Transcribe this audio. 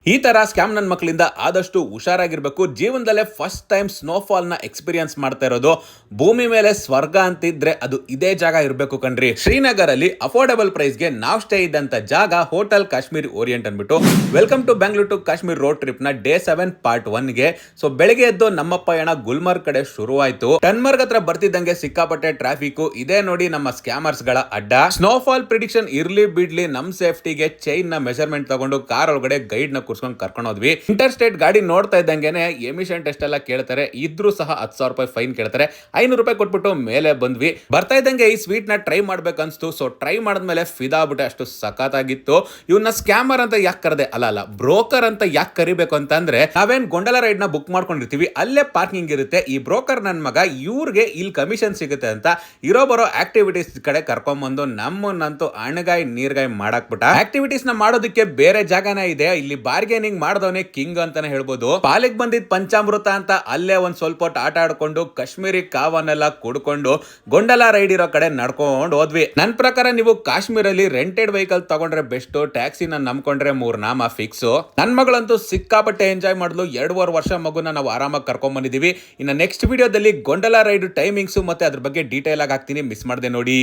ಈ ತರ ಸ್ಕ್ಯಾಮ್ ನನ್ನ ಮಕ್ಕಳಿಂದ ಆದಷ್ಟು ಹುಷಾರಾಗಿರ್ಬೇಕು. ಜೀವನದಲ್ಲೇ ಫಸ್ಟ್ ಟೈಮ್ ಸ್ನೋಫಾಲ್ ನ ಎಕ್ಸ್ಪೀರಿಯನ್ಸ್ ಮಾಡ್ತಾ ಇರೋದು. ಭೂಮಿ ಮೇಲೆ ಸ್ವರ್ಗ ಅಂತಿದ್ರೆ ಅದು ಇದೇ ಜಾಗ ಇರಬೇಕು ಕಣ್ರಿ. ಶ್ರೀನಗರ್ ಅಲ್ಲಿ ಅಫೋರ್ಡಬಲ್ ಪ್ರೈಸ್ ಗೆ ನಾವು ಸ್ಟೇ ಇದ್ದಂತ ಜಾಗ ಹೋಟೆಲ್ ಕಾಶ್ಮೀರ್ ಓರಿಯಂಟ್ ಅನ್ಬಿಟ್ಟು. Welcome to Bengaluru to Kashmir road trip ನ ಡೇ 7 ಪಾರ್ಟ್ 1 ಗೆ. ಸೊ ಬೆಳಿಗ್ಗೆ ಎದ್ದು ನಮ್ಮ ಪಯಣ ಗುಲ್ಮರ್ಗ್ ಕಡೆ ಶುರುವಾಯ್ತು. ಟನ್ಮರ್ಗ್ ಹತ್ರ ಬರ್ತಿದ್ದಂಗೆ ಸಿಕ್ಕಾಪಟ್ಟೆ ಟ್ರಾಫಿಕ್. ಇದೇ ನೋಡಿ ನಮ್ಮ ಸ್ಕ್ಯಾಮರ್ಸ್ ಗಳ ಅಡ್ಡ. ಸ್ನೋಫಾಲ್ ಪ್ರಿಡಿಕ್ಷನ್ ಇರ್ಲಿ ಬಿಡ್ಲಿ ನಮ್ ಸೇಫ್ಟಿಗೆ ಚೈನ್ ನ ಮೆಜರ್ಮೆಂಟ್ ತಗೊಂಡು ಕಾರ್ ಒಳಗಡೆ ಗೈಡ್ ನ ಕೂರ್ಸ್ಕೊಂಡು ಕರ್ಕೊಂಡು ಹೋದ್ವಿ. ಇಂಟರ್ ಸ್ಟೇಟ್ ಗಾಡಿ ನೋಡ್ತಾ ಇದ್ದಂಗೆನೆ ಎಮಿಷನ್ ಟೆಸ್ಟ್ ಎಲ್ಲ ಕೇಳ್ತಾರೆ. ಇದ್ರೂ ಸಹ 10,000 ರೂಪಾಯಿ ಫೈನ್ ಕೇಳ್ತಾರೆ. 500 ರೂಪಾಯಿ ಕೊಟ್ಬಿಟ್ಟು ಮೇಲೆ ಬಂದ್ವಿ. ಬರ್ತಾ ಇದ್ದಂಗೆ ಈ ಸ್ವೀಟ್ ನ ಟ್ರೈ ಮಾಡ್ಬೇಕು ಅನ್ಸ್ತು. ಸೊ ಟ್ರೈ ಮಾಡಿದ್ಮೇಲೆ ಫಿದಾ ಆಗ್ಬಿಟ್ಟೆ, ಅಷ್ಟು ಸಖತ್ತಾಗಿತ್ತು. ಇವನ್ನ ಸ್ಕ್ಯಾಮರ್ ಅಂತ ಯಾಕೆ ಕರೆದೆ, ಅಲ್ಲ ಬ್ರೋಕರ್ ಅಂತ ಯಾಕೆ ಕರಿಬೇಕು ಅಂತ ಅಂದ್ರೆ, ನಾವೇನ್ ಗೊಂಡಲ ರೈಡ್ ನ ಬುಕ್ ಮಾಡ್ಕೊಂಡಿರ್ತೀವಿ, ಅಲ್ಲೇ ಪಾರ್ಕಿಂಗ್ ಇರುತ್ತೆ. ಈ ಬ್ರೋಕರ್ ನನ್ ಮಗ ಇವ್ರಿಗೆ ಇಲ್ಲಿ ಕಮಿಷನ್ ಸಿಗುತ್ತೆ ಅಂತ ಇರೋ ಬರೋ ಆಕ್ಟಿವಿಟೀಸ್ ಕಡೆ ಕರ್ಕೊಂಡ್ಬಂದು ನಮ್ಮನ್ನಂತೂ ಅಣಗಾಯಿ ನೀರ್ಗಾಯಿ ಮಾಡಾಕ್ಬಿಟ್ಟ. ಆಕ್ಟಿವಿಟೀಸ್ ನ ಮಾಡೋದಕ್ಕೆ ಬೇರೆ ಜಾಗನೇ ಇದೆ. ಇಲ್ಲಿ ಬಾರ್ಗೇನಿಂಗ್ ಮಾಡಿದವನೇ ಕಿಂಗ್ ಅಂತಾನೆ ಹೇಳ್ಬೋದು. ಪಾಲಿಗೆ ಬಂದಿದ್ ಪಂಚಾಮೃತ ಅಂತ ಅಲ್ಲೇ ಒಂದ್ ಸ್ವಲ್ಪ ಹೊತ್ತು ಆಟ ಆಡ್ಕೊಂಡು ಕಾಶ್ಮೀರಿ ಕಾವನ್ನೆಲ್ಲ ಕುಡ್ಕೊಂಡು ಗೊಂಡಲ ರೈಡ್ ಇರೋ ಕಡೆ ನಡ್ಕೊಂಡು ಹೋದ್ವಿ. ನನ್ ಪ್ರಕಾರ ನೀವು ಕಾಶ್ಮೀರಲ್ಲಿ ರೆಂಟೆಡ್ ವೆಹಿಕಲ್ ತಗೊಂಡ್ರೆ ಬೆಸ್ಟ್. ಟ್ಯಾಕ್ಸಿನ ನಂಬ್ಕೊಂಡ್ರೆ 3 ನಾಮ ಫಿಕ್ಸ್. ನನ್ ಮಗಳಂತೂ ಸಿಕ್ಕಾಪಟ್ಟೆ ಎಂಜಾಯ್ ಮಾಡಿದ್ಲು. 2.5 ವರ್ಷ ಮಗುನ ನಾವು ಆರಾಮಾಗಿ ಕರ್ಕೊಂಡ್ ಬಂದಿದೀವಿ. ಇನ್ನು ನೆಕ್ಸ್ಟ್ ವಿಡಿಯೋದಲ್ಲಿ ಗೊಂಡಲ ರೈಡ್ ಟೈಮಿಂಗ್ಸ್ ಮತ್ತೆ ಅದ್ರ ಬಗ್ಗೆ ಡೀಟೇಲ್ ಆಗಿ ಹಾಕ್ತೀನಿ, ಮಿಸ್ ಮಾಡದೆ ನೋಡಿ.